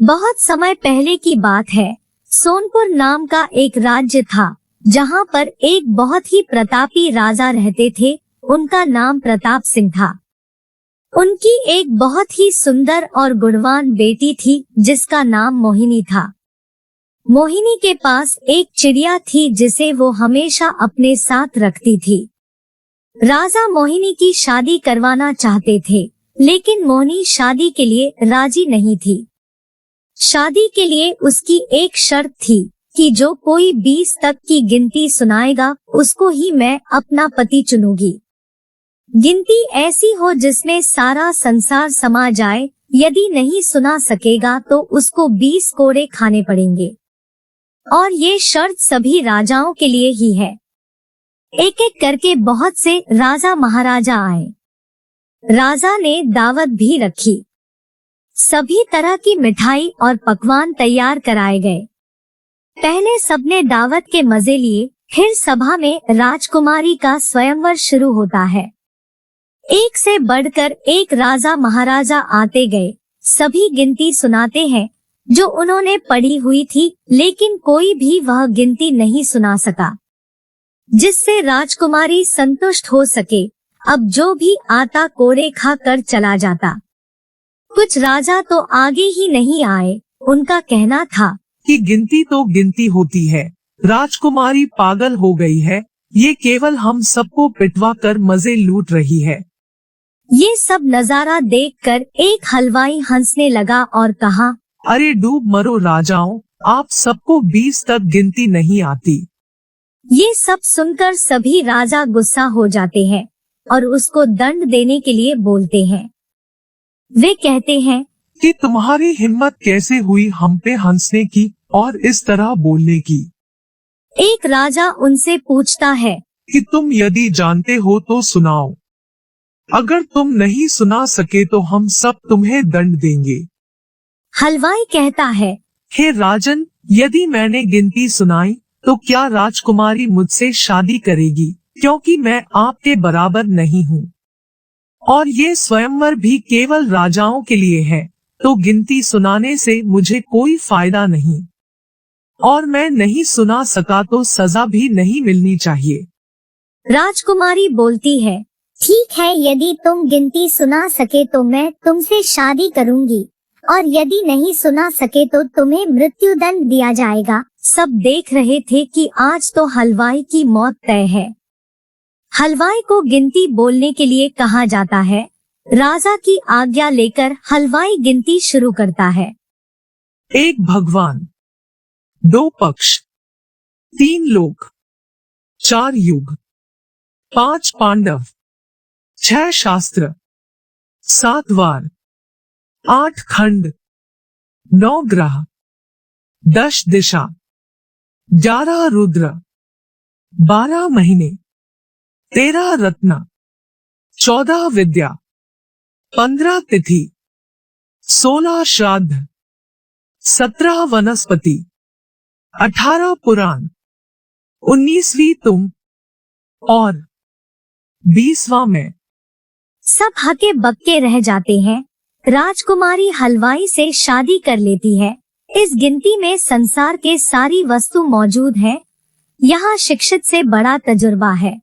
बहुत समय पहले की बात है। सोनपुर नाम का एक राज्य था, जहाँ पर एक बहुत ही प्रतापी राजा रहते थे। उनका नाम प्रताप सिंह था। उनकी एक बहुत ही सुंदर और गुणवान बेटी थी, जिसका नाम मोहिनी था। मोहिनी के पास एक चिड़िया थी, जिसे वो हमेशा अपने साथ रखती थी। राजा मोहिनी की शादी करवाना चाहते थे, लेकिन मोहिनी शादी के लिए राजी नहीं थी। शादी के लिए उसकी एक शर्त थी कि जो कोई 20 तक की गिनती सुनाएगा, उसको ही मैं अपना पति चुनूंगी। गिनती ऐसी हो जिसमें सारा संसार समा जाए। यदि नहीं सुना सकेगा तो उसको 20 कोड़े खाने पड़ेंगे। और ये शर्त सभी राजाओं के लिए ही है। एक एक करके बहुत से राजा महाराजा आए। राजा ने दावत भी रखी। सभी तरह की मिठाई और पकवान तैयार कराए गए। पहले सबने दावत के मजे लिए, फिर सभा में राजकुमारी का स्वयंवर शुरू होता है। एक से बढ़कर एक राजा महाराजा आते गए। सभी गिनती सुनाते हैं जो उन्होंने पढ़ी हुई थी, लेकिन कोई भी वह गिनती नहीं सुना सका जिससे राजकुमारी संतुष्ट हो सके। अब जो भी आता कोड़े खा कर चला जाता। कुछ राजा तो आगे ही नहीं आए। उनका कहना था कि गिनती तो गिनती होती है, राजकुमारी पागल हो गई है, ये केवल हम सबको पिटवा कर मजे लूट रही है। ये सब नजारा देखकर एक हलवाई हंसने लगा और कहा, अरे डूब मरो राजाओं, आप सबको 20 तक गिनती नहीं आती। ये सब सुनकर सभी राजा गुस्सा हो जाते हैं और उसको दंड देने के लिए बोलते हैं। वे कहते हैं कि तुम्हारी हिम्मत कैसे हुई हम पे हंसने की और इस तरह बोलने की। एक राजा उनसे पूछता है कि तुम यदि जानते हो तो सुनाओ, अगर तुम नहीं सुना सके तो हम सब तुम्हें दंड देंगे। हलवाई कहता है, हे राजन, यदि मैंने गिनती सुनाई तो क्या राजकुमारी मुझसे शादी करेगी, क्योंकि मैं आपके बराबर नहीं हूँ और ये स्वयंवर भी केवल राजाओं के लिए है, तो गिनती सुनाने से मुझे कोई फायदा नहीं और मैं नहीं सुना सका तो सजा भी नहीं मिलनी चाहिए। राजकुमारी बोलती है, ठीक है, यदि तुम गिनती सुना सके तो मैं तुमसे शादी करूंगी और यदि नहीं सुना सके तो तुम्हें मृत्यु दंड दिया जाएगा। सब देख रहे थे कि आज तो हलवाई की मौत तय है। हलवाई को गिनती बोलने के लिए कहा जाता है। राजा की आज्ञा लेकर हलवाई गिनती शुरू करता है। 1 भगवान, 2 पक्ष, 3 लोक, 4 युग, 5 पांडव, 6 शास्त्र, 7 वार, 8 खंड, 9 ग्रह, 10 दिशा, 11 रुद्र, 12 महीने, 13 रत्न, 14 विद्या, 15 तिथि, 16 श्राद्ध, 17 वनस्पति, 18 पुराण, 19वीं तुम और 20वां मैं। सब हके बक्के रह जाते हैं। राजकुमारी हलवाई से शादी कर लेती है। इस गिनती में संसार के सारी वस्तु मौजूद है। यहाँ शिक्षित से बड़ा तजुर्बा है।